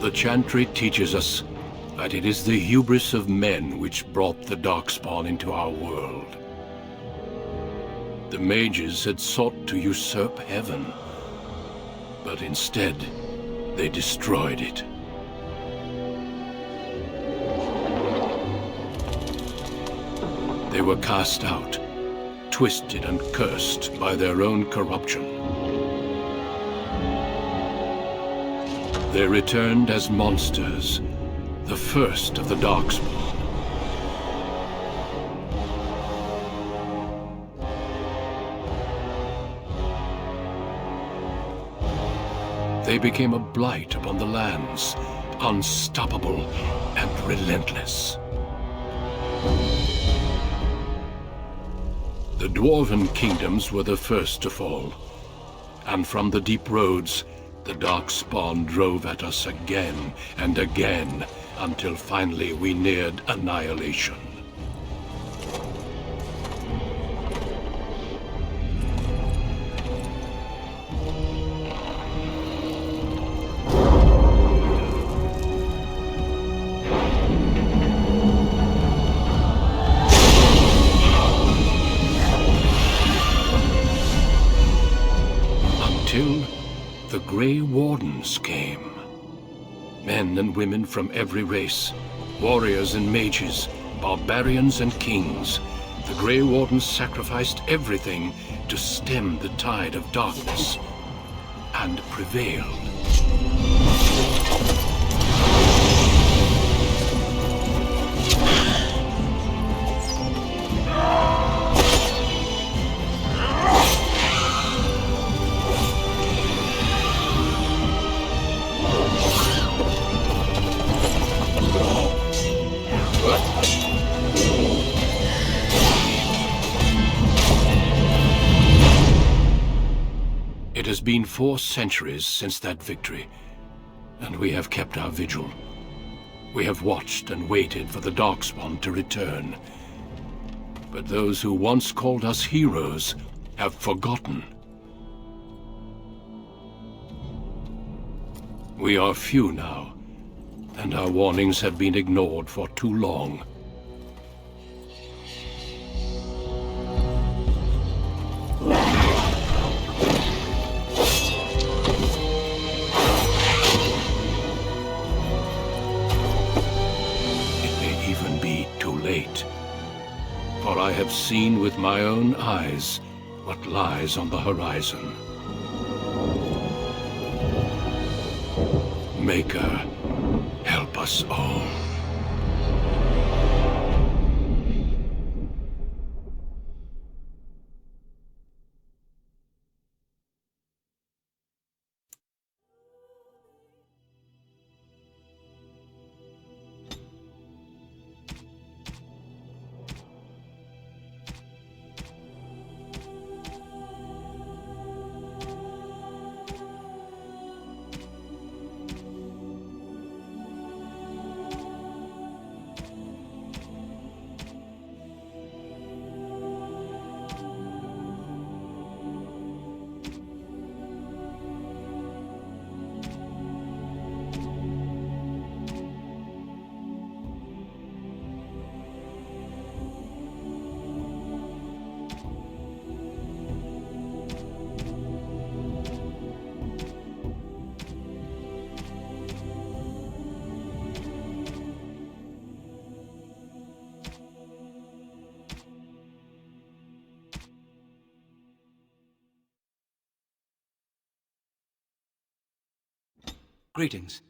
The Chantry teaches us that it is the hubris of men which brought the Darkspawn into our world. The mages had sought to usurp heaven, but instead, they destroyed it. They were cast out, twisted and cursed by their own corruption. They returned as monsters, the first of the Darkspawn. They became a blight upon the lands, unstoppable and relentless. The Dwarven kingdoms were the first to fall, and from the deep roads, the Darkspawn drove at us again and again, until finally we neared annihilation. Until the Grey Wardens came. Men and women from every race, warriors and mages, barbarians and kings. The Grey Wardens sacrificed everything to stem the tide of darkness, and prevailed. It has been 4 centuries since that victory, and we have kept our vigil. We have watched and waited for the Darkspawn to return. But those who once called us heroes have forgotten. We are few now, and our warnings have been ignored for too long. For I have seen with my own eyes what lies on the horizon. Maker, help us all. Greetings.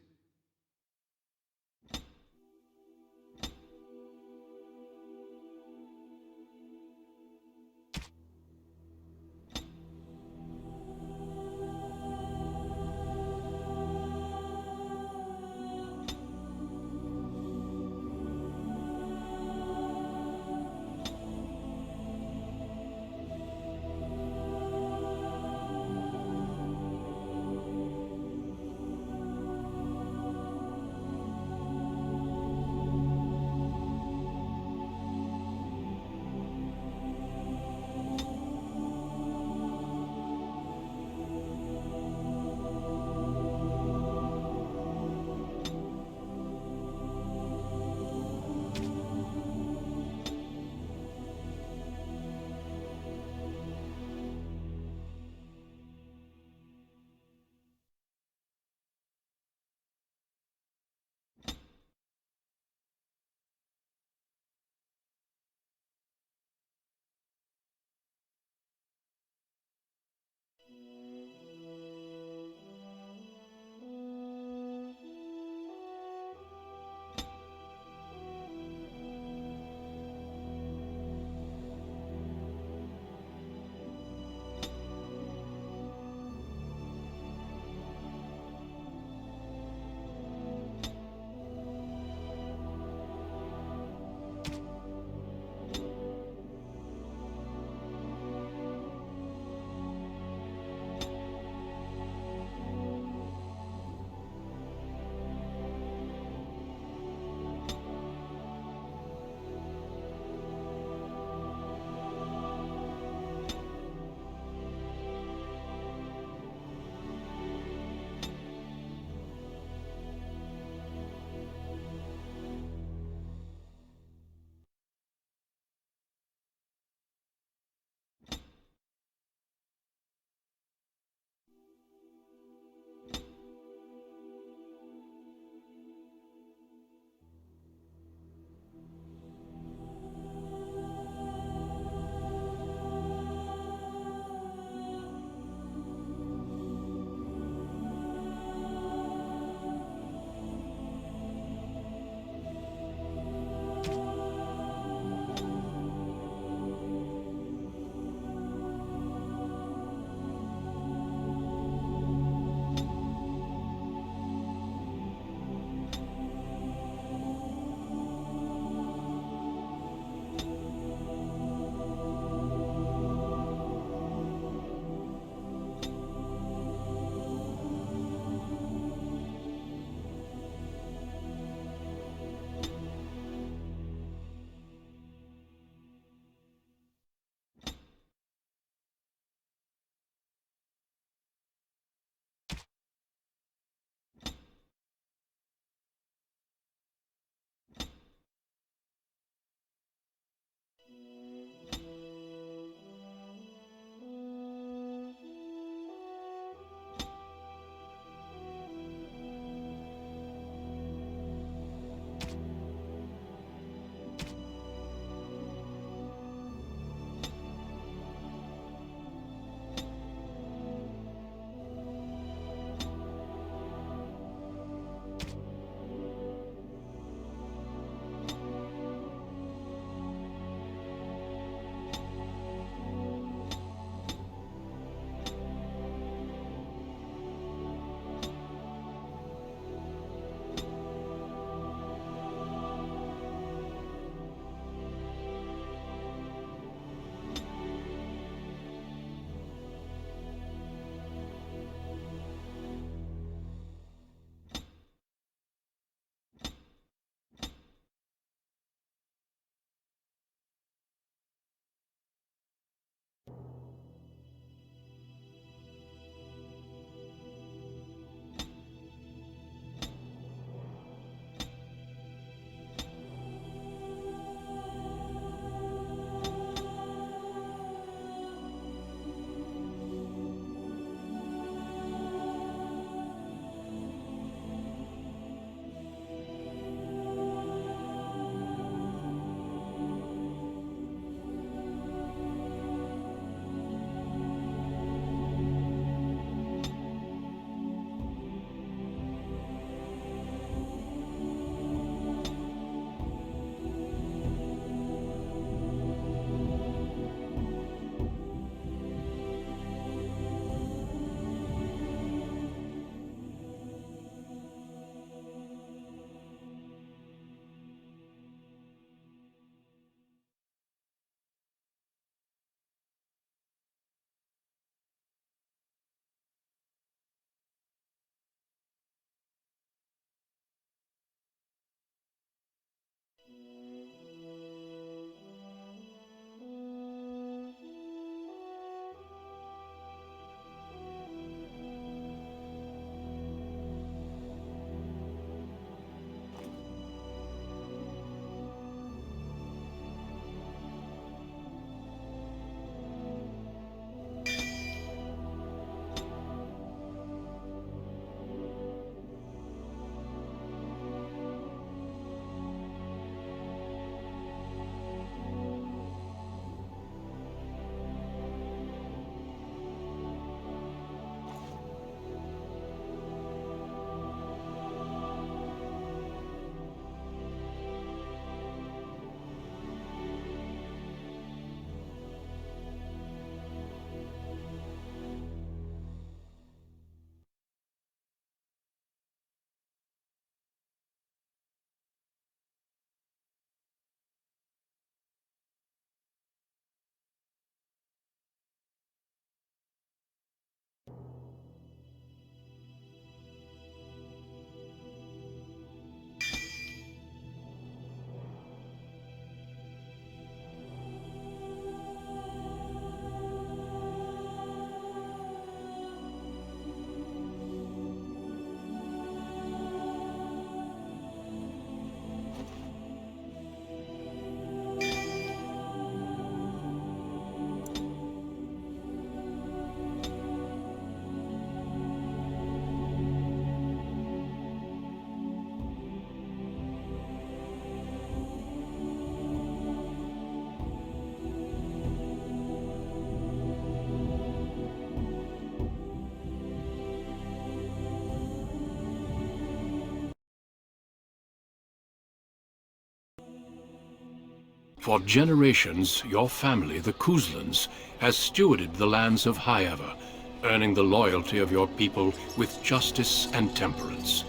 For generations, your family, the Kuzlans, has stewarded the lands of Highever, earning the loyalty of your people with justice and temperance.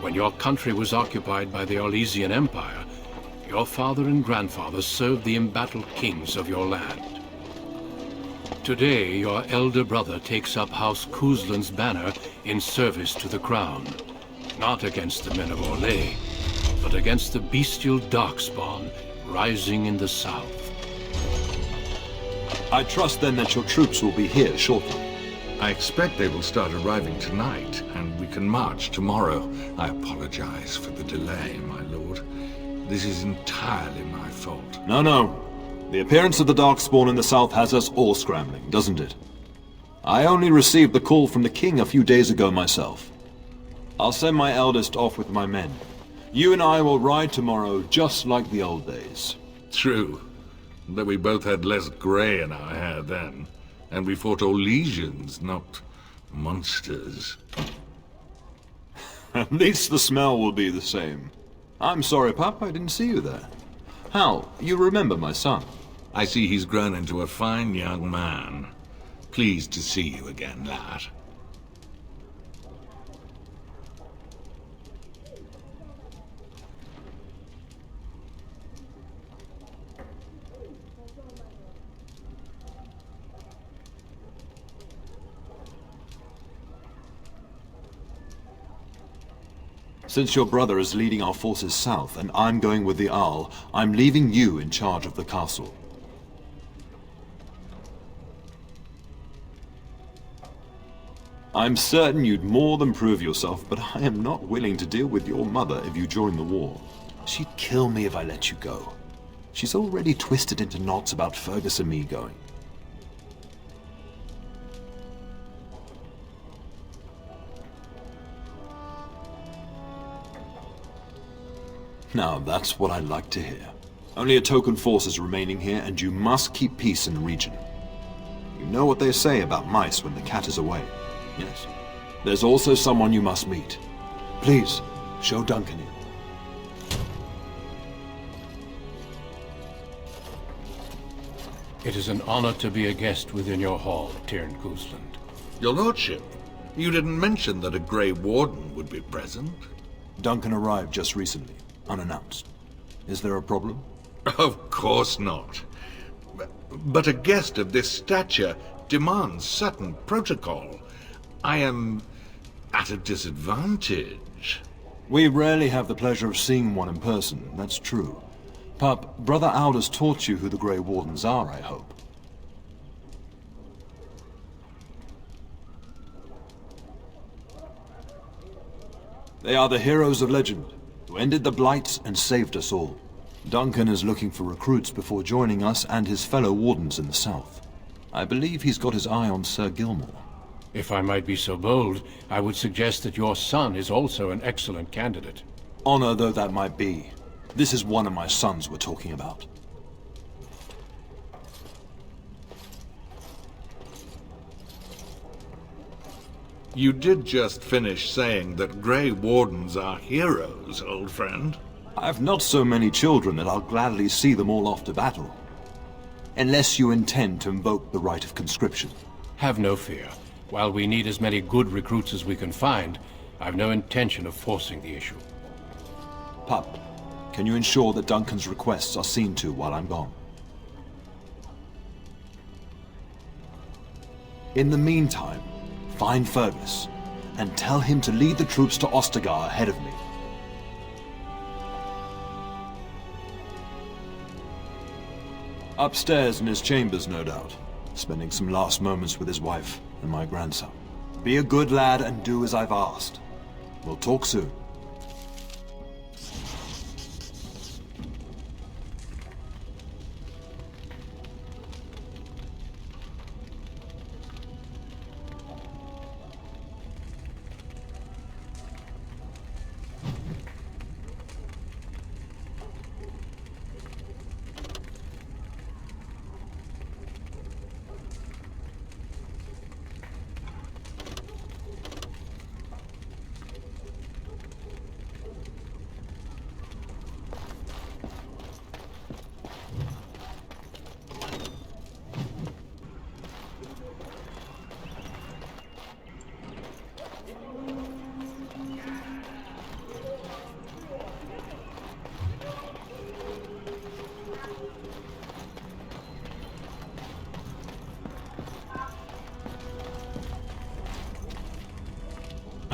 When your country was occupied by the Orlesian Empire, your father and grandfather served the embattled kings of your land. Today, your elder brother takes up House Kuzlan's banner in service to the crown, not against the men of Orlais, but against the bestial Darkspawn rising in the south. I trust then that your troops will be here shortly. I expect they will start arriving tonight, and we can march tomorrow. I apologize for the delay, my lord. This is entirely my fault. No. The appearance of the Darkspawn in the south has us all scrambling, doesn't it? I only received the call from the king a few days ago myself. I'll send my eldest off with my men. You and I will ride tomorrow just like the old days. True. Though we both had less grey in our hair then. And we fought Orlesians, not monsters. At least the smell will be the same. I'm sorry, Pup, I didn't see you there. Hal, you remember my son? I see he's grown into a fine young man. Pleased to see you again, lad. Since your brother is leading our forces south and I'm going with the Owl, I'm leaving you in charge of the castle. I'm certain you'd more than prove yourself, but I am not willing to deal with your mother if you join the war. She'd kill me if I let you go. She's already twisted into knots about Fergus and me going. Now, that's what I like to hear. Only a token force is remaining here, and you must keep peace in the region. You know what they say about mice when the cat is away. Yes. There's also someone you must meet. Please, show Duncan in. It is an honor to be a guest within your hall, Tyrn Kuzland. Your lordship, you didn't mention that a Grey Warden would be present. Duncan arrived just recently, unannounced. Is there a problem? Of course not. But a guest of this stature demands certain protocol. I am at a disadvantage. We rarely have the pleasure of seeing one in person, that's true. Pup, Brother Aldous taught you who the Grey Wardens are, I hope. They are the heroes of legend, who ended the Blights and saved us all. Duncan is looking for recruits before joining us and his fellow Wardens in the south. I believe he's got his eye on Sir Gilmore. If I might be so bold, I would suggest that your son is also an excellent candidate. Honor though that might be, this is one of my sons we're talking about. You did just finish saying that Grey Wardens are heroes, old friend. I've not so many children that I'll gladly see them all off to battle. Unless you intend to invoke the right of conscription. Have no fear. While we need as many good recruits as we can find, I've no intention of forcing the issue. Pup, can you ensure that Duncan's requests are seen to while I'm gone? In the meantime, find Fergus, and tell him to lead the troops to Ostagar ahead of me. Upstairs in his chambers, no doubt, spending some last moments with his wife and my grandson. Be a good lad and do as I've asked. We'll talk soon.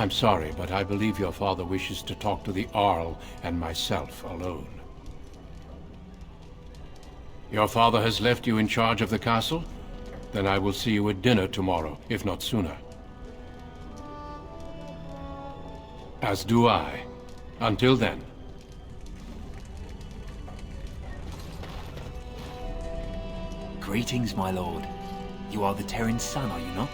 I'm sorry, but I believe your father wishes to talk to the Arl and myself alone. Your father has left you in charge of the castle? Then I will see you at dinner tomorrow, if not sooner. As do I. Until then. Greetings, my lord. You are the Terran's son, are you not?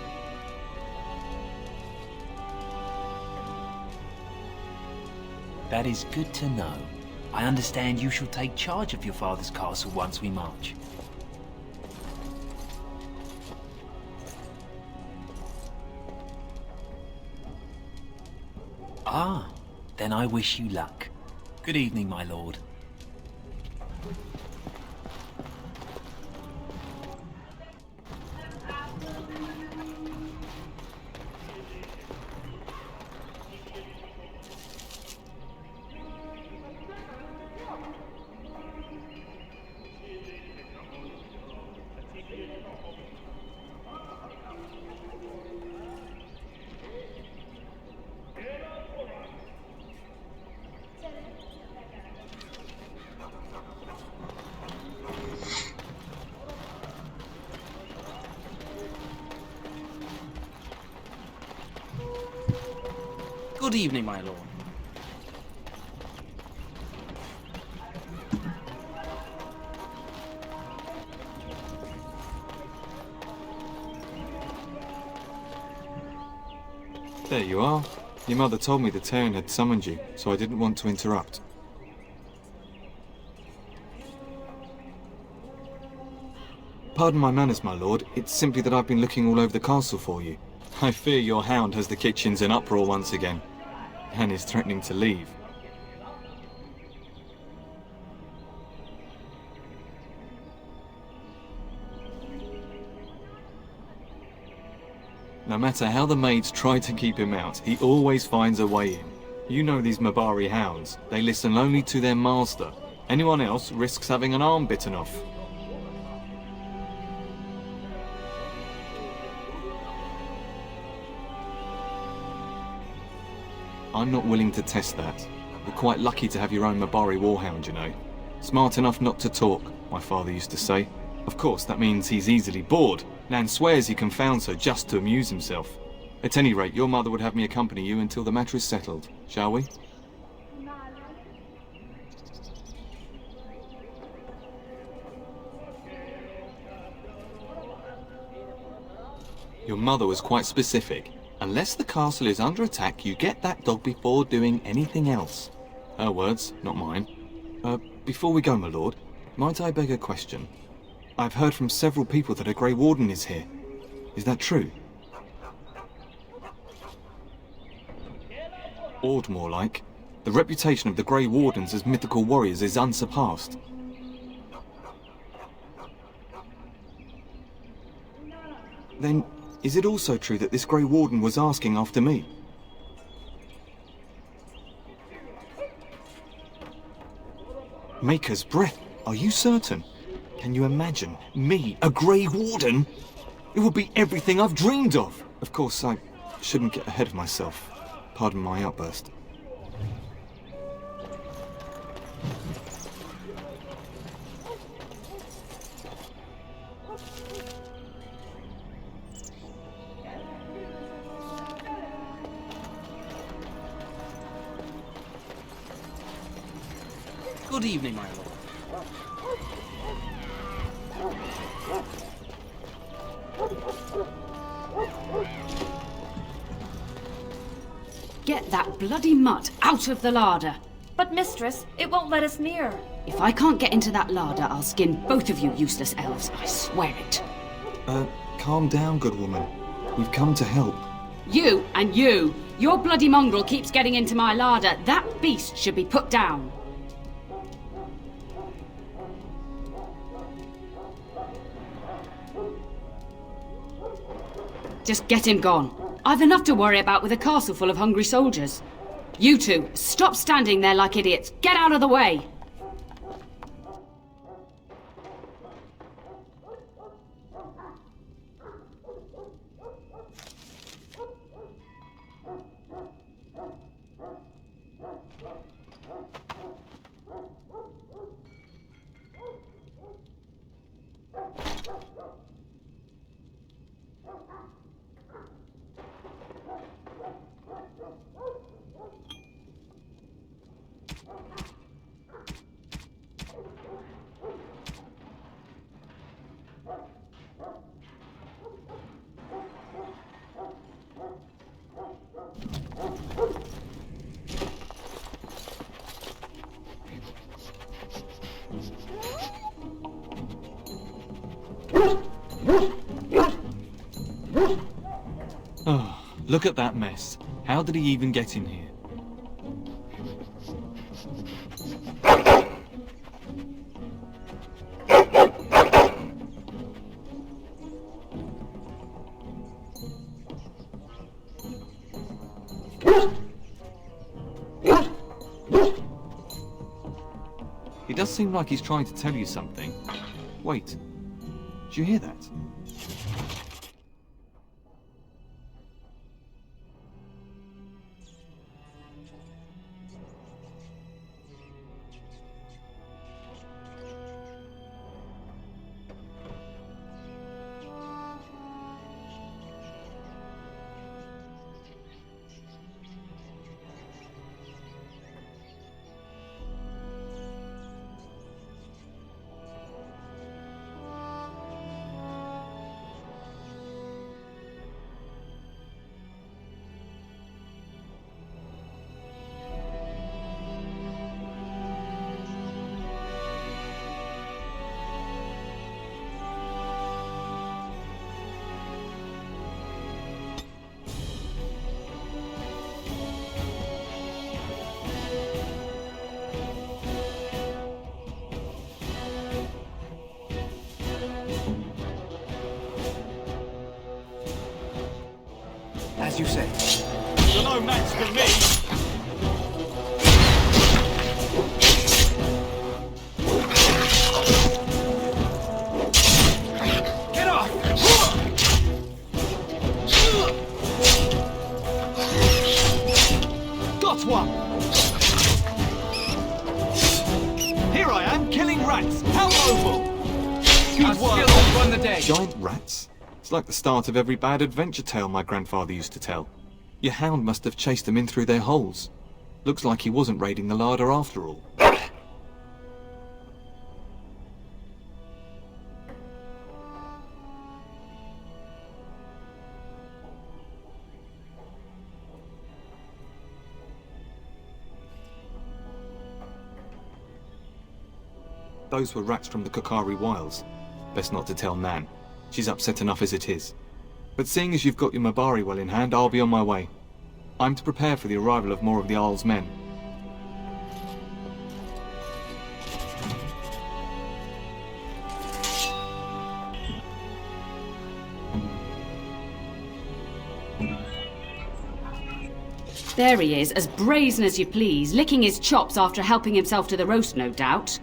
That is good to know. I understand you shall take charge of your father's castle once we march. Ah, then I wish you luck. Good evening, my lord. Good evening, my lord. There you are. Your mother told me the Terran had summoned you, so I didn't want to interrupt. Pardon my manners, my lord. It's simply that I've been looking all over the castle for you. I fear your hound has the kitchens in uproar once again, and is threatening to leave. No matter how the maids try to keep him out, he always finds a way in. You know these Mabari hounds. They listen only to their master. Anyone else risks having an arm bitten off. I'm not willing to test that. You're quite lucky to have your own Mabari warhound, you know. Smart enough not to talk, my father used to say. Of course, that means he's easily bored. Nan swears he confounds her just to amuse himself. At any rate, your mother would have me accompany you until the matter is settled, shall we? Your mother was quite specific. Unless the castle is under attack, you get that dog before doing anything else. Her words, not mine. Before we go, my lord, might I beg a question? I've heard from several people that a Grey Warden is here. Is that true? Ord, more like. The reputation of the Grey Wardens as mythical warriors is unsurpassed. Then, is it also true that this Grey Warden was asking after me? Maker's breath, are you certain? Can you imagine? Me, a Grey Warden? It would be everything I've dreamed of! Of course, I shouldn't get ahead of myself. Pardon my outburst. Good evening, my lord. Get that bloody mutt out of the larder. But mistress, it won't let us near. If I can't get into that larder, I'll skin both of you useless elves. I swear it. Calm down, good woman. We've come to help. You and you. Your bloody mongrel keeps getting into my larder. That beast should be put down. Just get him gone. I've enough to worry about with a castle full of hungry soldiers. You two, stop standing there like idiots. Get out of the way! Look at that mess. How did he even get in here? He does seem like he's trying to tell you something. Wait. Did you hear that? As you say. You're no match for me! Get off! Got one! Here I am, killing rats! How noble! Our skill has won the day. Giant rats? It's like the start of every bad adventure tale my grandfather used to tell. Your hound must have chased them in through their holes. Looks like he wasn't raiding the larder after all. Those were rats from the Kokari Wilds. Best not to tell Nan. She's upset enough as it is. But seeing as you've got your Mabari well in hand, I'll be on my way. I'm to prepare for the arrival of more of the Arl's men. There he is, as brazen as you please, licking his chops after helping himself to the roast, no doubt.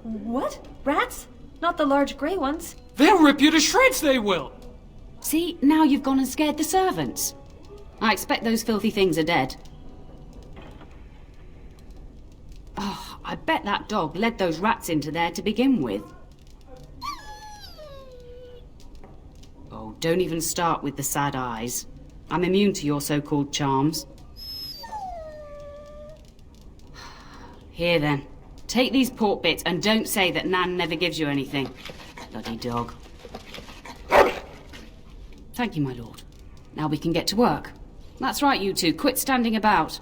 What? Rats? Not the large grey ones. They'll rip you to shreds, they will! See, now you've gone and scared the servants. I expect those filthy things are dead. Oh, I bet that dog led those rats into there to begin with. Oh, don't even start with the sad eyes. I'm immune to your so-called charms. Here then. Take these pork bits and don't say that Nan never gives you anything. Bloody dog. Thank you, my lord. Now we can get to work. That's right, you two. Quit standing about.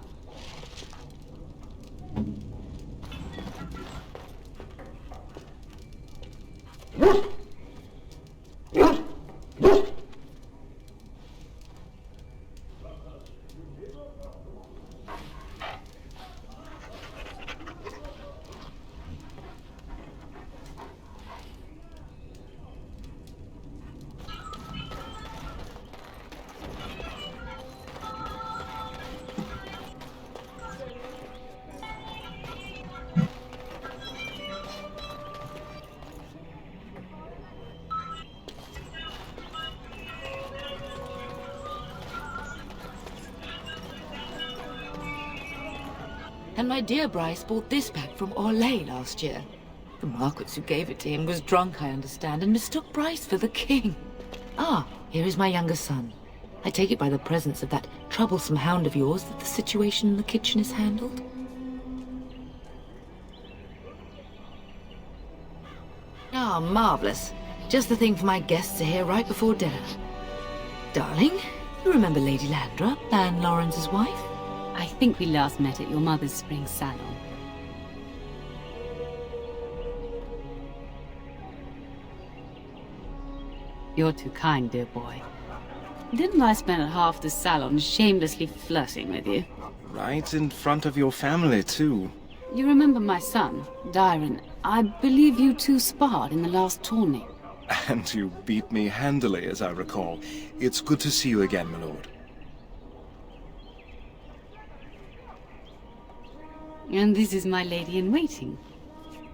And my dear Bryce bought this back from Orlais last year. The Marquis who gave it to him was drunk, I understand, and mistook Bryce for the king. Ah, here is my younger son. I take it by the presence of that troublesome hound of yours that the situation in the kitchen is handled? Ah, marvelous. Just the thing for my guests to hear right before dinner. Darling, you remember Lady Landra, Anne Lawrence's wife? I think we last met at your mother's spring salon. You're too kind, dear boy. Didn't I spend half the salon shamelessly flirting with you? Right in front of your family, too. You remember my son, Dyron. I believe you two sparred in the last tourney. And you beat me handily, as I recall. It's good to see you again, my lord. And this is my lady-in-waiting,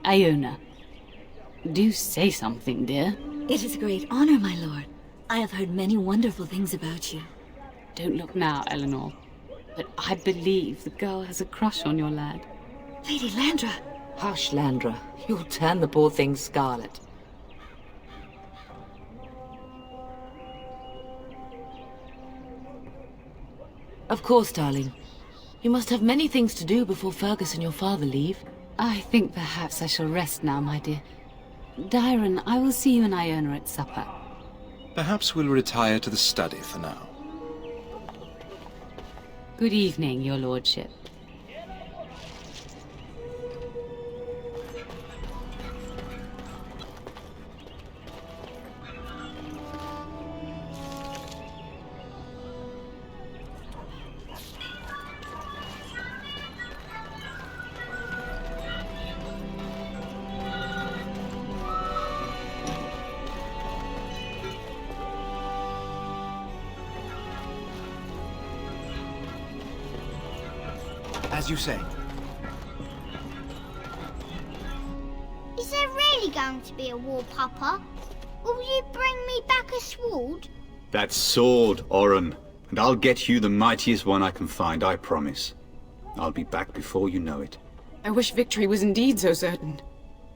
Iona. Do say something, dear. It is a great honor, my lord. I have heard many wonderful things about you. Don't look now, Eleanor. But I believe the girl has a crush on your lad. Lady Landra! Hush, Landra. You'll turn the poor thing scarlet. Of course, darling. You must have many things to do before Fergus and your father leave. I think perhaps I shall rest now, my dear. Dyron, I will see you and Iona at supper. Perhaps we'll retire to the study for now. Good evening, your lordship. As you say. Is there really going to be a war, Papa? Will you bring me back a sword? That sword, Oren. And I'll get you the mightiest one I can find, I promise. I'll be back before you know it. I wish victory was indeed so certain.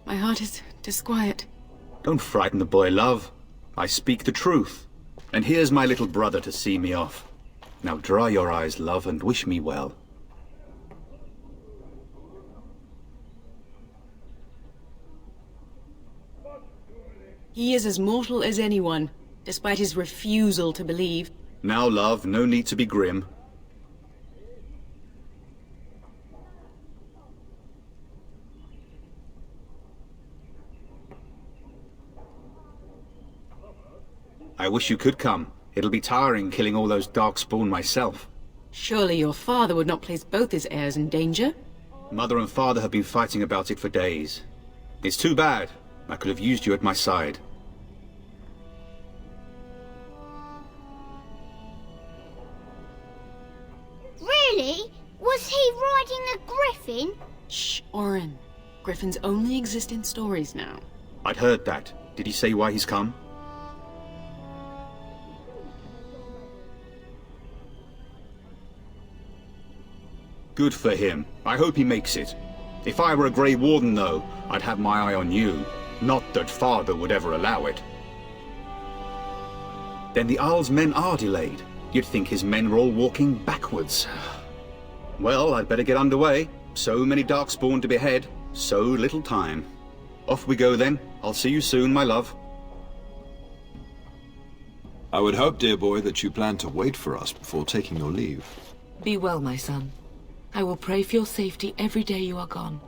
My heart is disquiet. Don't frighten the boy, love. I speak the truth. And here's my little brother to see me off. Now dry your eyes, love, and wish me well. He is as mortal as anyone, despite his refusal to believe. Now, love, no need to be grim. I wish you could come. It'll be tiring killing all those Darkspawn myself. Surely your father would not place both his heirs in danger? Mother and father have been fighting about it for days. It's too bad. I could have used you at my side. Really? Was he riding a griffin? Shh, Oren. Griffins only exist in stories now. I'd heard that. Did he say why he's come? Good for him. I hope he makes it. If I were a Grey Warden, though, I'd have my eye on you. Not that father would ever allow it. Then the Arl's men are delayed. You'd think his men were all walking backwards. Well, I'd better get underway. So many Darkspawn to behead, so little time. Off we go then. I'll see you soon, my love. I would hope, dear boy, that you plan to wait for us before taking your leave. Be well, my son. I will pray for your safety every day you are gone.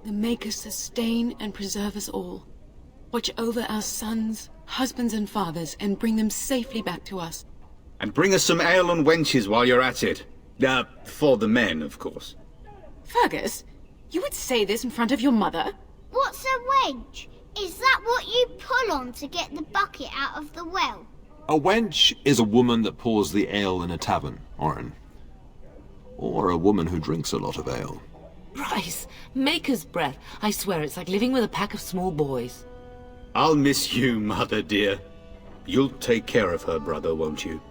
The Maker sustain and preserve us all. Watch over our sons, husbands and fathers, and bring them safely back to us. And bring us some ale and wenches while you're at it. For the men, of course. Fergus, you would say this in front of your mother? What's a wench? Is that what you pull on to get the bucket out of the well? A wench is a woman that pours the ale in a tavern, Oren. Or a woman who drinks a lot of ale. Bryce, Maker's breath. I swear it's like living with a pack of small boys. I'll miss you, mother dear. You'll take care of her, brother, won't you?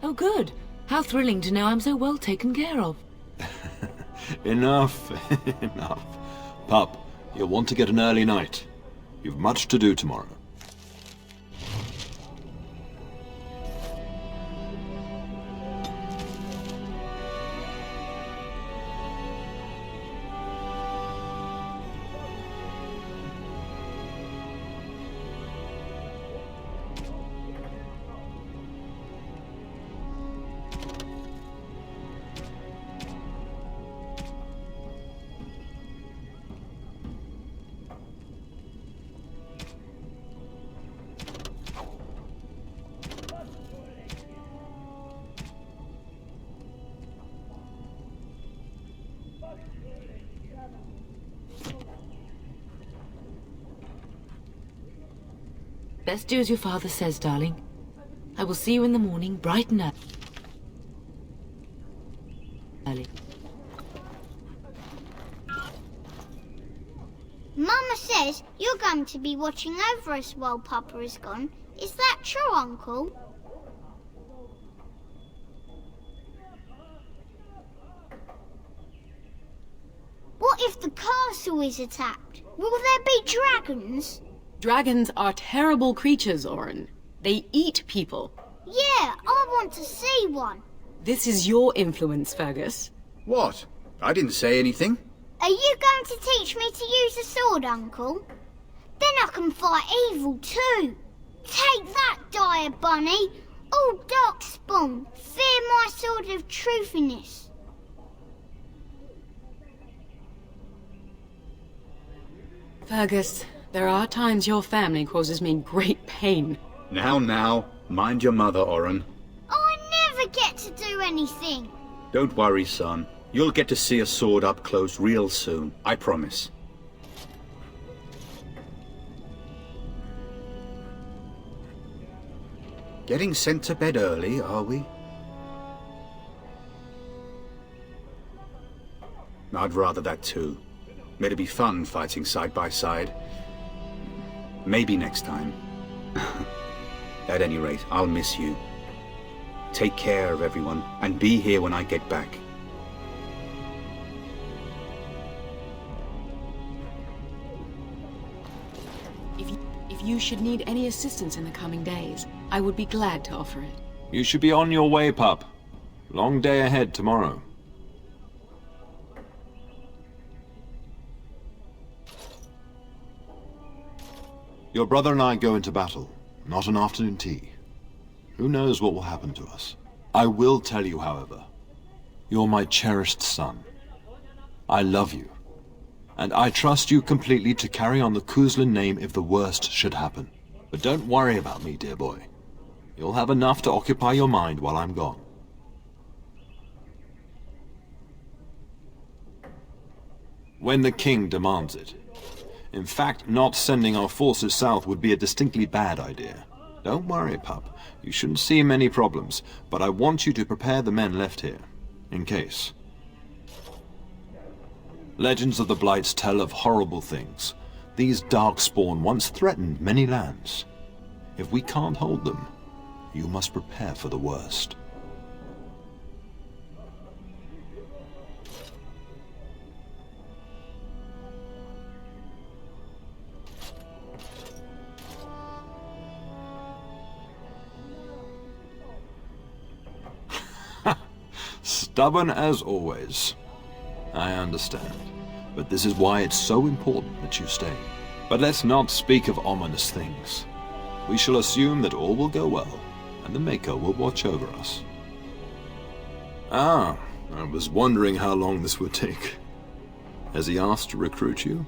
Oh, good. How thrilling to know I'm so well taken care of. Enough, enough. Pup, you'll want to get an early night. You've much to do tomorrow. Best do as your father says, darling. I will see you in the morning, bright and early. Mama says you're going to be watching over us while Papa is gone. Is that true, Uncle? What if the castle is attacked? Will there be dragons? Dragons are terrible creatures, Orin. They eat people. Yeah, I want to see one. This is your influence, Fergus. What? I didn't say anything. Are you going to teach me to use a sword, Uncle? Then I can fight evil too. Take that, Dire Bunny. Oh, Darkspawn, fear my sword of truthiness. Fergus, there are times your family causes me great pain. Now, mind your mother, Orin. I never get to do anything. Don't worry, son. You'll get to see a sword up close real soon, I promise. Getting sent to bed early, are we? I'd rather that too. It'd be fun fighting side by side. Maybe next time. At any rate, I'll miss you. Take care of everyone, and be here when I get back. If you should need any assistance in the coming days, I would be glad to offer it. You should be on your way, pup. Long day ahead tomorrow. Your brother and I go into battle, not an afternoon tea. Who knows what will happen to us? I will tell you, however, you're my cherished son. I love you, and I trust you completely to carry on the Kuzlin name if the worst should happen. But don't worry about me, dear boy. You'll have enough to occupy your mind while I'm gone. When the king demands it. In fact, not sending our forces south would be a distinctly bad idea. Don't worry, pup. You shouldn't see many problems, but I want you to prepare the men left here, in case. Legends of the Blights tell of horrible things. These Darkspawn once threatened many lands. If we can't hold them, you must prepare for the worst. Stubborn as always. I understand, but this is why it's so important that you stay. But let's not speak of ominous things. We shall assume that all will go well, and the Maker will watch over us. Ah, I was wondering how long this would take. Has he asked to recruit you?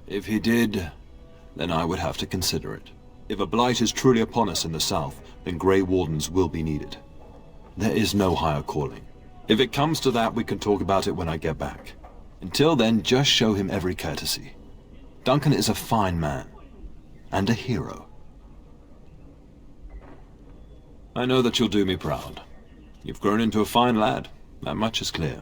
If he did, then I would have to consider it. If a blight is truly upon us in the south, then Grey Wardens will be needed. There is no higher calling. If it comes to that, we can talk about it when I get back. Until then, just show him every courtesy. Duncan is a fine man, and a hero. I know that you'll do me proud. You've grown into a fine lad, that much is clear.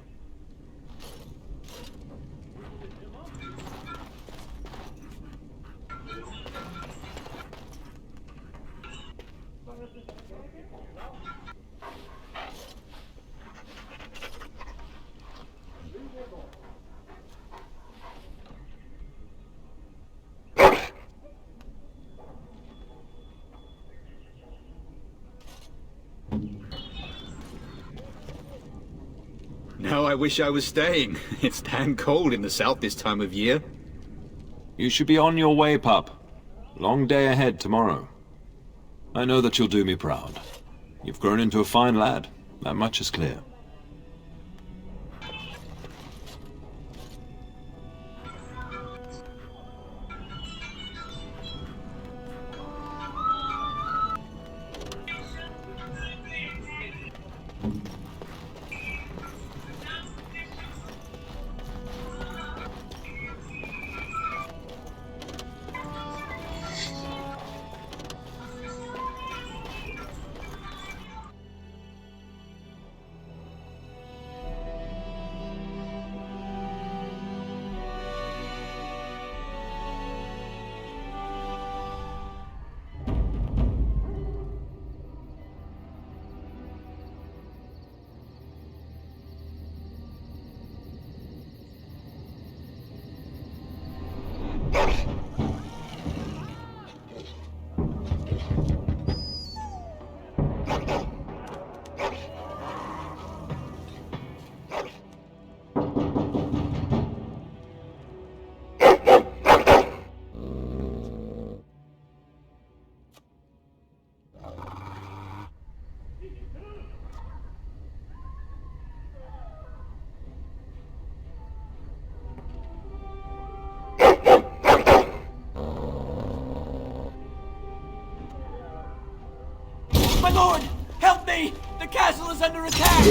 Now I wish I was staying. It's damn cold in the south this time of year. You should be on your way, pup. Long day ahead tomorrow. I know that you'll do me proud. You've grown into a fine lad, that much is clear. My lord! Help me! The castle is under attack!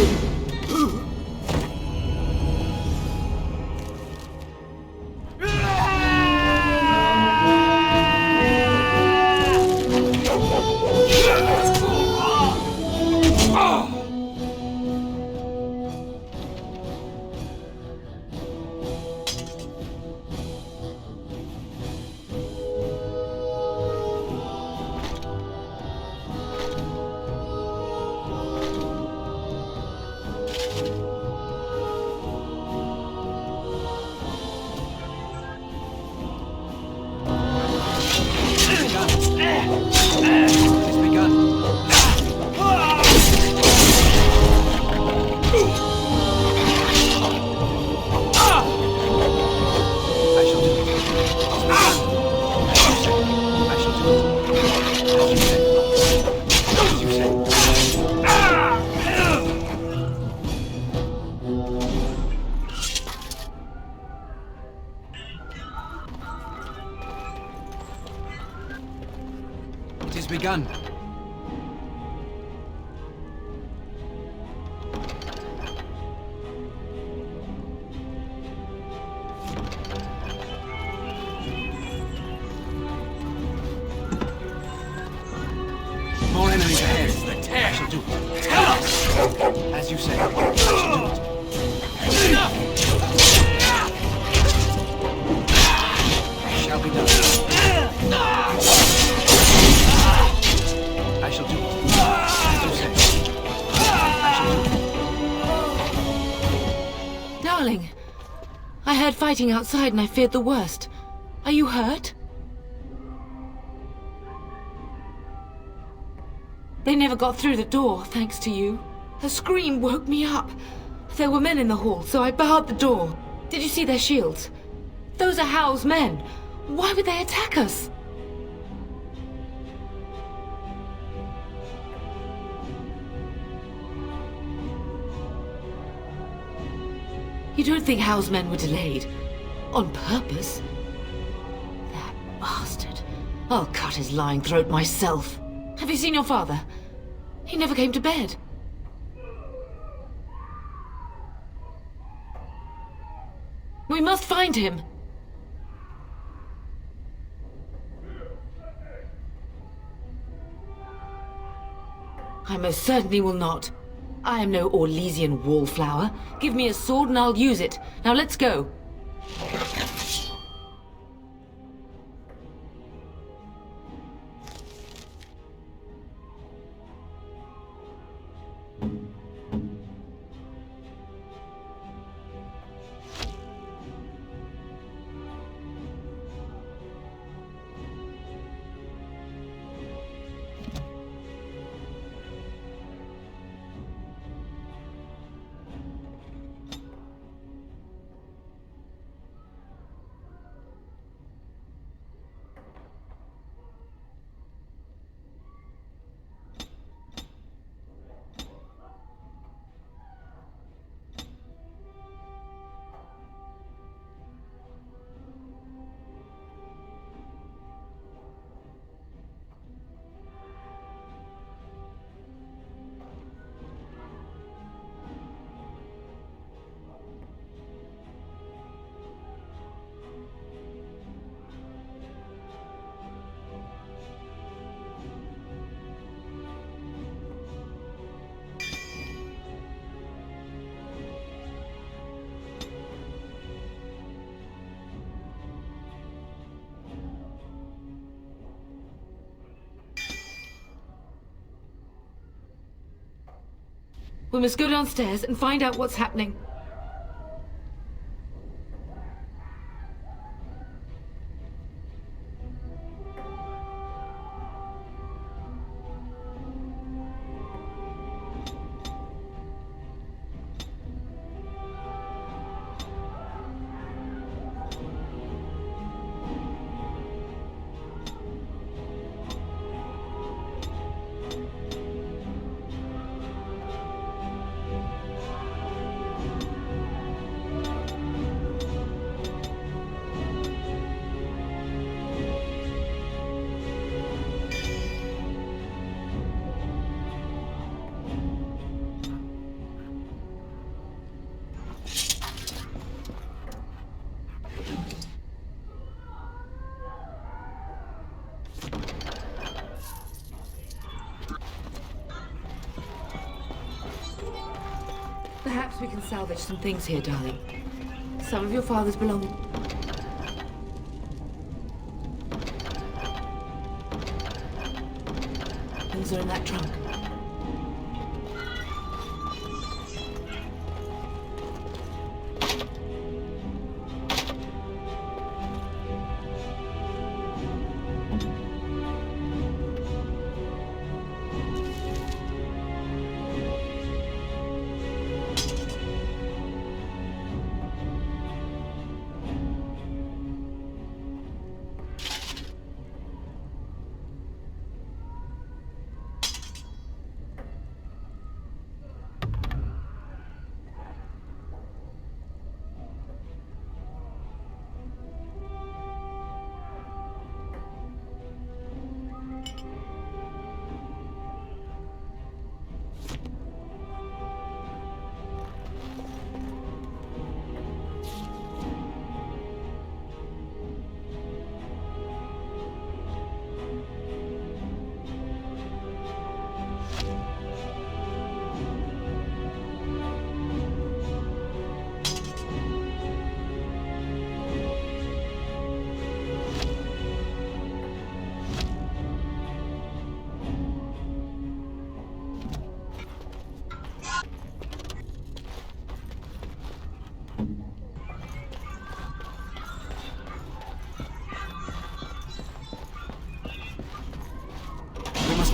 It has begun. More enemies ahead. I shall do it. Tell us! As you say, I shall do it. Enough! It shall be done. I shall do it. As you say. I shall do it. Darling, I heard fighting outside and I feared the worst. Are you hurt? They never got through the door, thanks to you. A scream woke me up. There were men in the hall, so I barred the door. Did you see their shields? Those are Howl's men. Why would they attack us? You don't think Howl's men were delayed? On purpose? That bastard. I'll cut his lying throat myself. Have you seen your father? He never came to bed. We must find him. I most certainly will not. I am no Orlesian wallflower. Give me a sword and I'll use it. Now let's go. We must go downstairs and find out what's happening. Perhaps we can salvage some things here, darling. Some of your father's belongings. Things are in that trunk.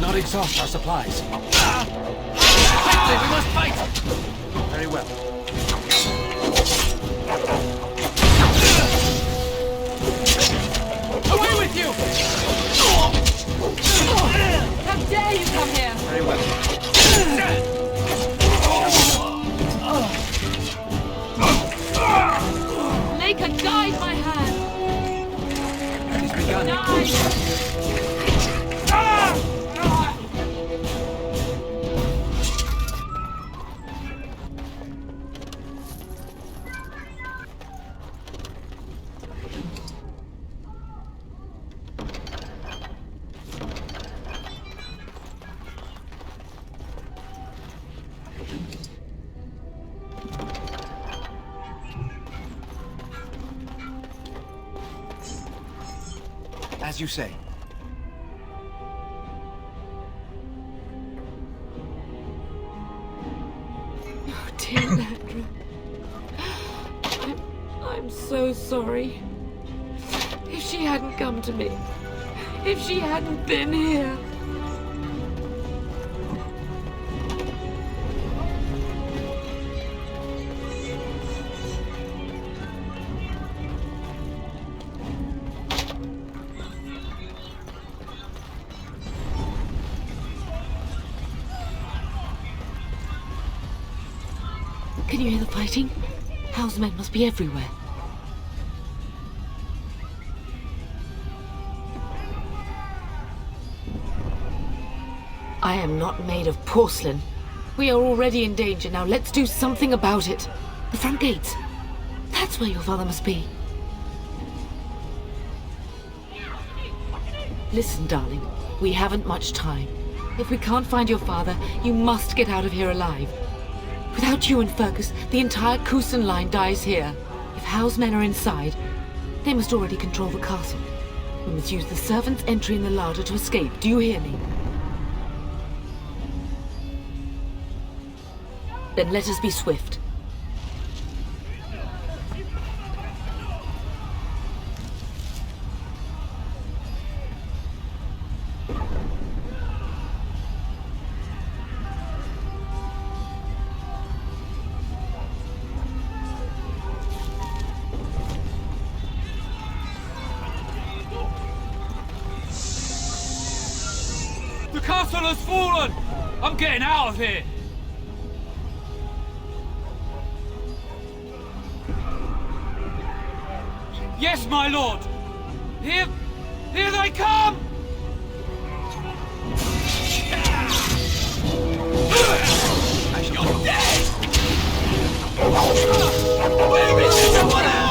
Not exhaust our supplies. Quickly, we must fight! Very well. Away with you! How dare you come here! Very well. Make her guide my hand! It has begun. Die! As you say. Oh, dear Landra. I'm so sorry. If she hadn't come to me, if she hadn't been here. Can you hear the fighting? Howe's men must be everywhere. I am not made of porcelain. We are already in danger. Now let's do something about it. The front gates. That's where your father must be. Listen, darling. We haven't much time. If we can't find your father, you must get out of here alive. Without you and Fergus, the entire Kusan line dies here. If Howe's men are inside, they must already control the castle. We must use the servants' entry in the larder to escape. Do you hear me? Then let us be swift. The castle has fallen! I'm getting out of here! Yes, my lord! Here they come! You're dead! Where is everyone else?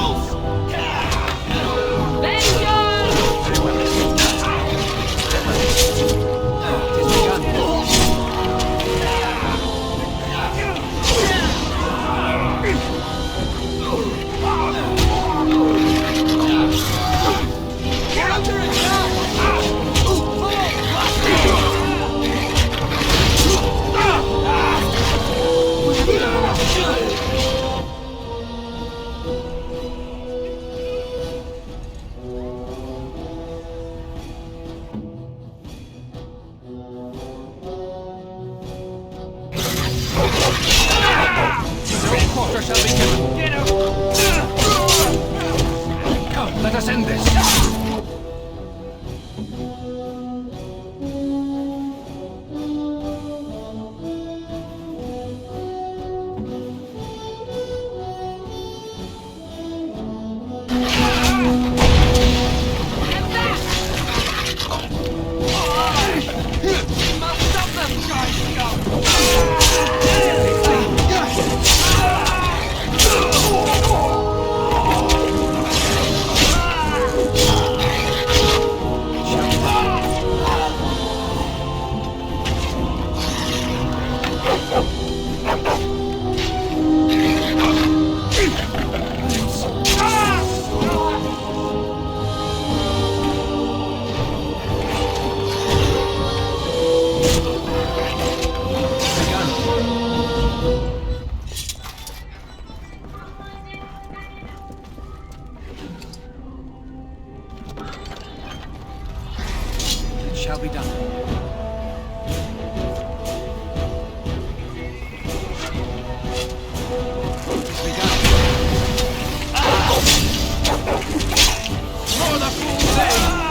shall be done.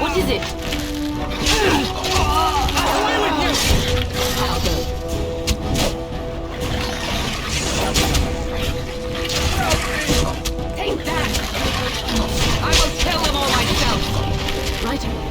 What is it? Away with you! I'll go. Take that! I will kill them all myself! Right away.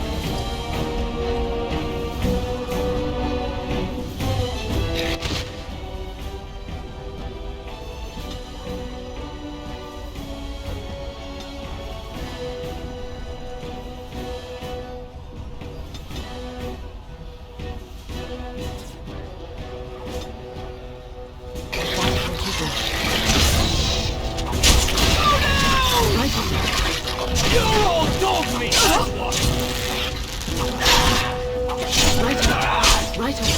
You're all dog meat! Right away.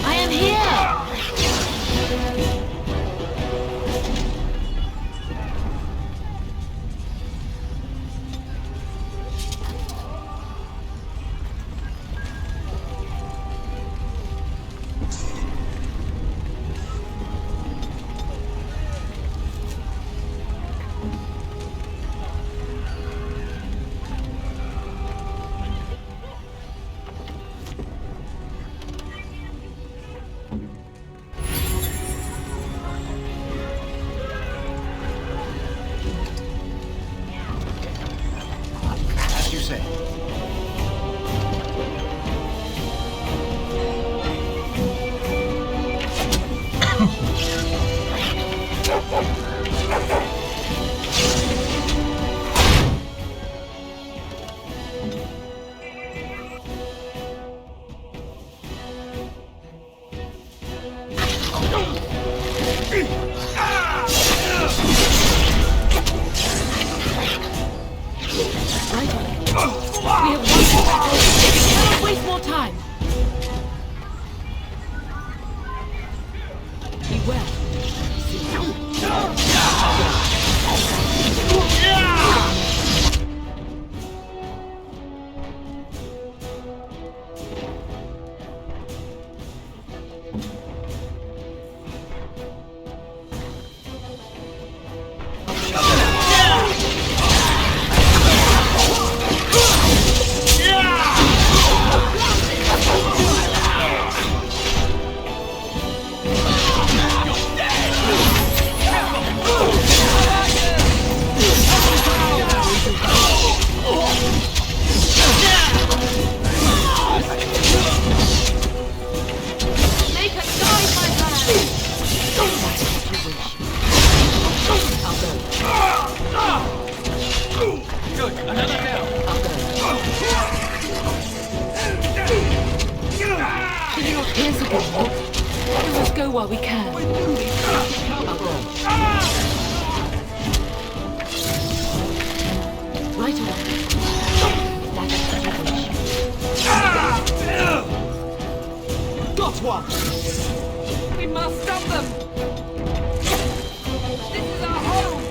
I am here! As you say. Cannot waste more time. Beware. Good, another down. Here's a good one. Let's go while we can. I'll go. Right away. Got one! We must stop them! This is our home!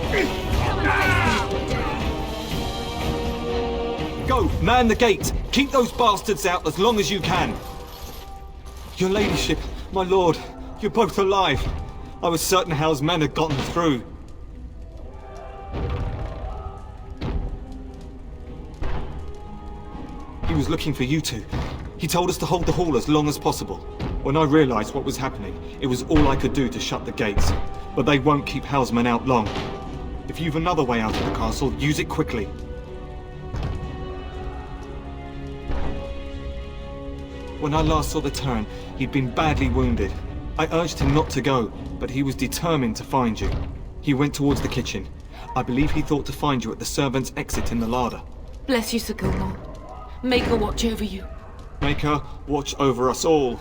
Come and face me! Go, man the gates. Keep those bastards out as long as you can. Your ladyship, my lord, you're both alive. I was certain Hal's men had gotten through. He was looking for you two. He told us to hold the hall as long as possible. When I realized what was happening, it was all I could do to shut the gates. But they won't keep Hal's men out long. If you've another way out of the castle, use it quickly. When I last saw the Terran, he'd been badly wounded. I urged him not to go, but he was determined to find you. He went towards the kitchen. I believe he thought to find you at the servants' exit in the larder. Bless you, Sir Gilmore. Make her watch over you. Make her watch over us all.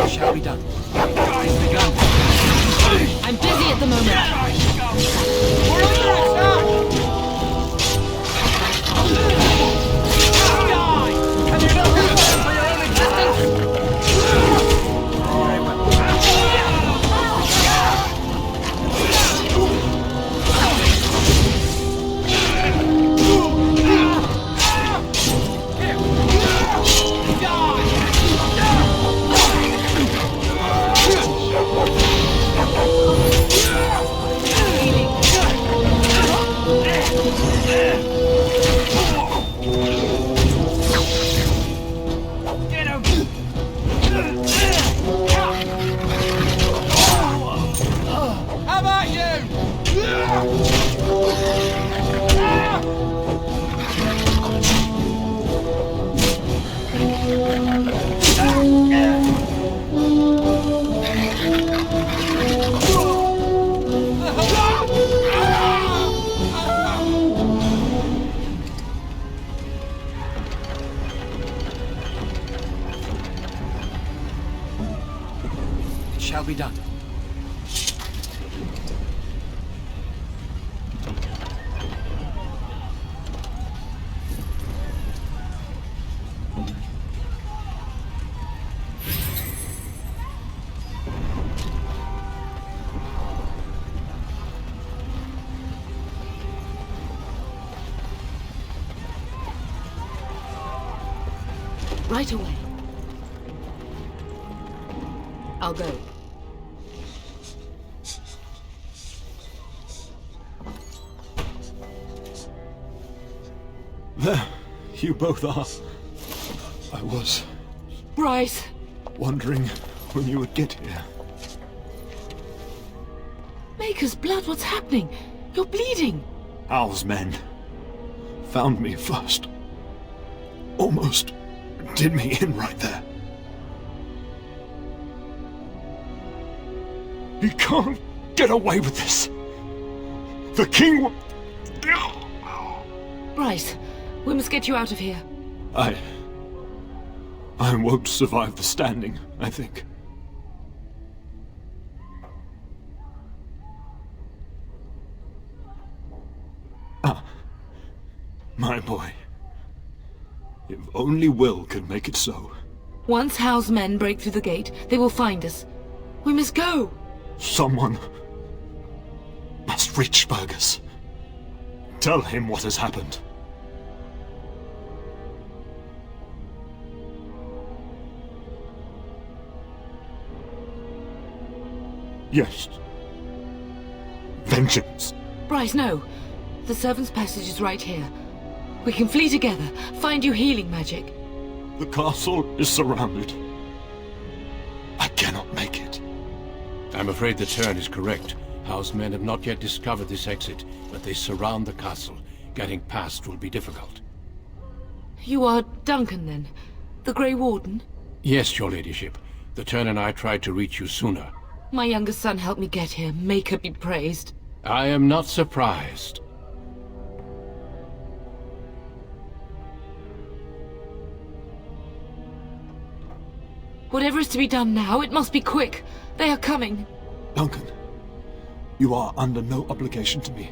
Shall be done. Guys, the gun. I'm busy at the moment. How about you? It shall be done. Right away. I'll go. There, you both are. I was Bryce! wondering when you would get here. Maker's blood, what's happening? You're bleeding. Hal's men found me first. Almost did me in right there. He can't get away with this. The king will... Bryce, we must get you out of here. I won't survive the standing, I think. My boy. If only Will could make it so. Once Hal's men break through the gate, they will find us. We must go. Someone must reach Fergus. Tell him what has happened. Yes. Vengeance. Bryce, no. The servant's passage is right here. We can flee together, find you healing magic. The castle is surrounded. I cannot make it. I'm afraid the Terran is correct. House men have not yet discovered this exit, but they surround the castle. Getting past will be difficult. You are Duncan, then? The Grey Warden? Yes, your ladyship. The Terran and I tried to reach you sooner. My younger son helped me get here. Maker be praised. I am not surprised. Whatever is to be done now, it must be quick. They are coming. Duncan, you are under no obligation to me,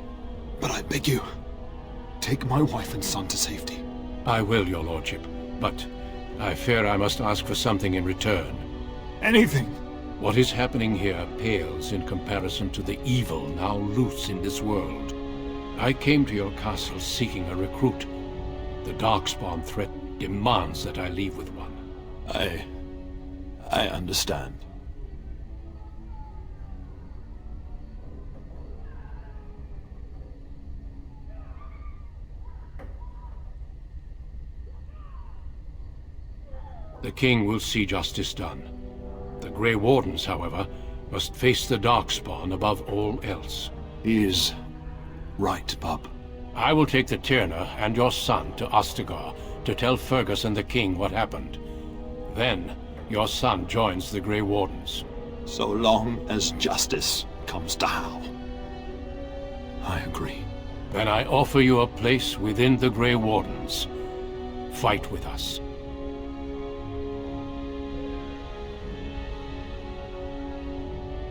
but I beg you, take my wife and son to safety. I will, your lordship, but I fear I must ask for something in return. Anything. What is happening here pales in comparison to the evil now loose in this world. I came to your castle seeking a recruit. The Darkspawn threat demands that I leave with one. I understand. The king will see justice done. The Grey Wardens, however, must face the Darkspawn above all else. He is right, Bub. I will take the Tyrna and your son to Ostagar to tell Fergus and the king what happened. Then, your son joins the Grey Wardens. So long as justice comes to Hal. I agree. Then I offer you a place within the Grey Wardens. Fight with us.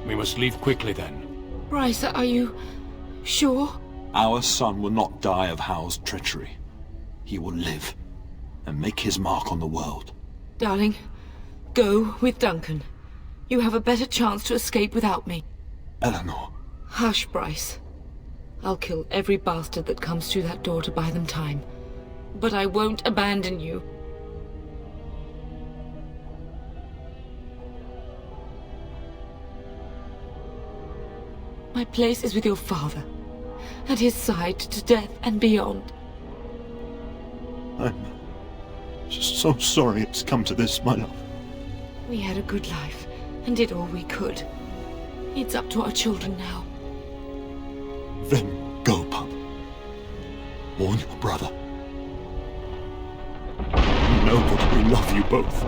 We must leave quickly then. Bryce, are you sure? Our son will not die of Hal's treachery. He will live and make his mark on the world. Darling, go with Duncan. You have a better chance to escape without me. Eleanor. Hush, Bryce. I'll kill every bastard that comes through that door to buy them time. But I won't abandon you. My place is with your father. At his side to death and beyond. I'm just so sorry it's come to this, my love. We had a good life and did all we could. It's up to our children now. Then go, Pup. Warn your brother. You know that we love you both.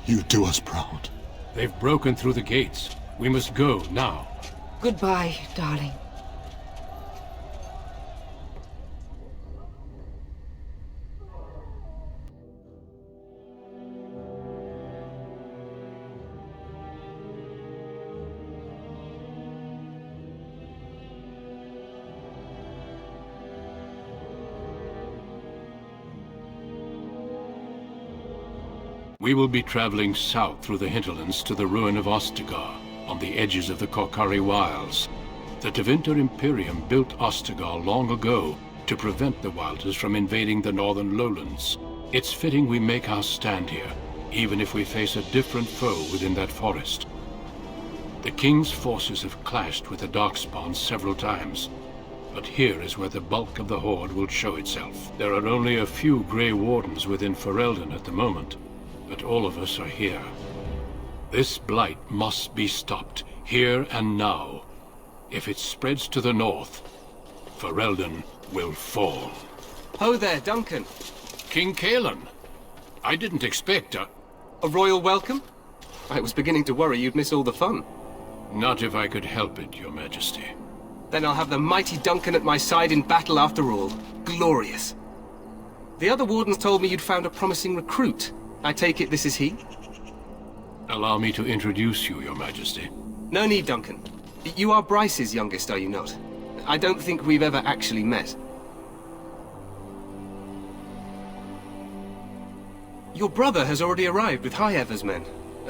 You do us proud. They've broken through the gates. We must go now. Goodbye, darling. We will be traveling south through the hinterlands to the ruin of Ostagar, on the edges of the Korcari Wilds. The Tevinter Imperium built Ostagar long ago to prevent the Wilders from invading the northern lowlands. It's fitting we make our stand here, even if we face a different foe within that forest. The King's forces have clashed with the Darkspawn several times, but here is where the bulk of the Horde will show itself. There are only a few Grey Wardens within Ferelden at the moment, but all of us are here. This blight must be stopped, here and now. If it spreads to the north, Ferelden will fall. Ho there, Duncan. King Cailan. I didn't expect a royal welcome? I was beginning to worry you'd miss all the fun. Not if I could help it, Your Majesty. Then I'll have the mighty Duncan at my side in battle after all. Glorious. The other wardens told me you'd found a promising recruit. I take it this is he? Allow me to introduce you, Your Majesty. No need, Duncan. You are Bryce's youngest, are you not? I don't think we've ever actually met. Your brother has already arrived with High-Ever's men,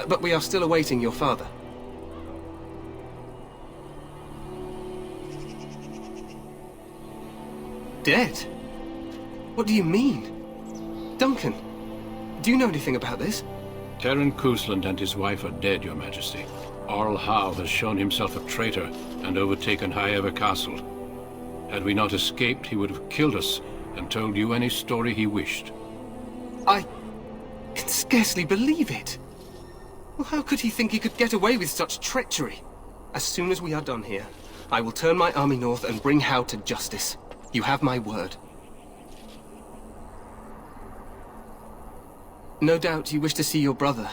but we are still awaiting your father. Dead? What do you mean? Duncan, do you know anything about this? Terran Cousland and his wife are dead, Your Majesty. Arl Howe has shown himself a traitor and overtaken High-Ever Castle. Had we not escaped, he would have killed us and told you any story he wished. I can scarcely believe it. Well, how could he think he could get away with such treachery? As soon as we are done here, I will turn my army north and bring Howe to justice. You have my word. No doubt you wish to see your brother.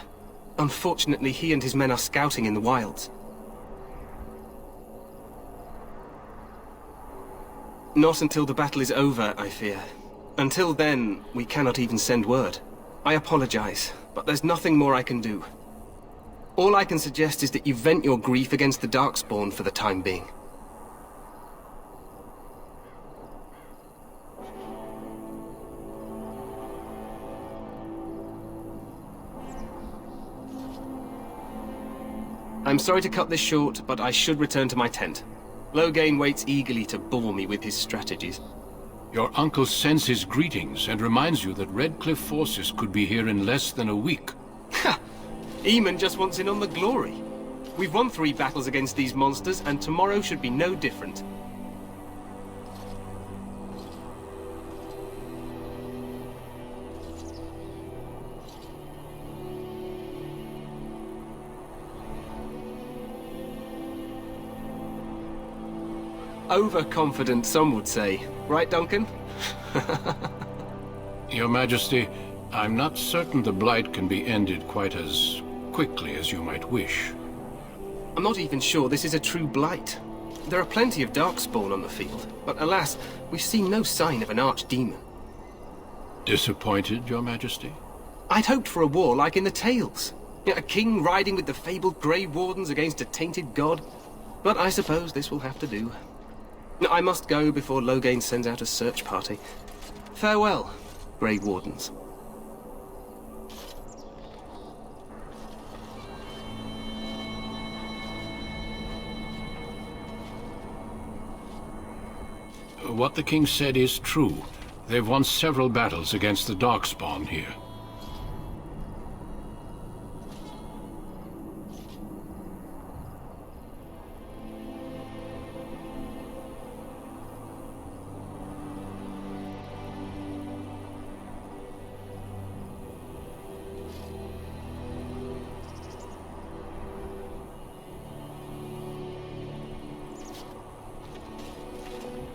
Unfortunately, he and his men are scouting in the wilds. Not until the battle is over, I fear. Until then, we cannot even send word. I apologize, but there's nothing more I can do. All I can suggest is that you vent your grief against the Darkspawn for the time being. I'm sorry to cut this short, but I should return to my tent. Loghain waits eagerly to bore me with his strategies. Your uncle sends his greetings and reminds you that Redcliffe forces could be here in less than a week. Ha! Eamon just wants in on the glory. We've won 3 battles against these monsters, and tomorrow should be no different. Overconfident, some would say. Right, Duncan? Your Majesty, I'm not certain the Blight can be ended quite as quickly as you might wish. I'm not even sure this is a true Blight. There are plenty of Darkspawn on the field, but alas, we've seen no sign of an archdemon. Disappointed, Your Majesty? I'd hoped for a war like in the Tales. A king riding with the fabled Grey Wardens against a tainted god. But I suppose this will have to do. I must go before Loghain sends out a search party. Farewell, Grey Wardens. What the king said is true. They've won several battles against the Darkspawn here.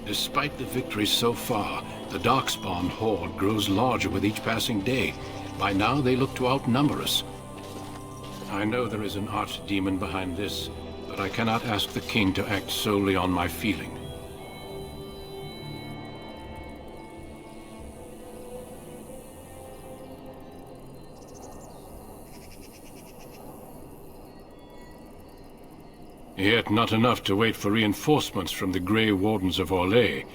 Despite the victories so far, the Darkspawn horde grows larger with each passing day. By now, they look to outnumber us. I know there is an archdemon behind this, but I cannot ask the king to act solely on my feeling. Yet not enough to wait for reinforcements from the Grey Wardens of Orlais.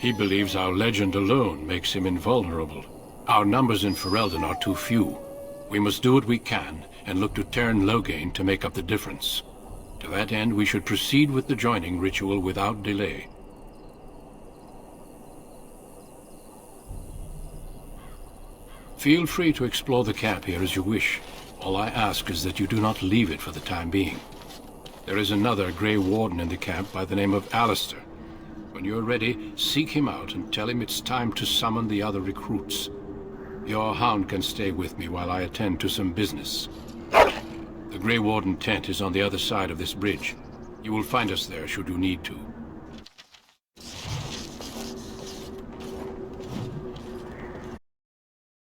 He believes our legend alone makes him invulnerable. Our numbers in Ferelden are too few. We must do what we can, and look to Teyrn Loghain to make up the difference. To that end, we should proceed with the joining ritual without delay. Feel free to explore the camp here as you wish. All I ask is that you do not leave it for the time being. There is another Grey Warden in the camp by the name of Alistair. When you're ready, seek him out and tell him it's time to summon the other recruits. Your hound can stay with me while I attend to some business. The Grey Warden tent is on the other side of this bridge. You will find us there should you need to.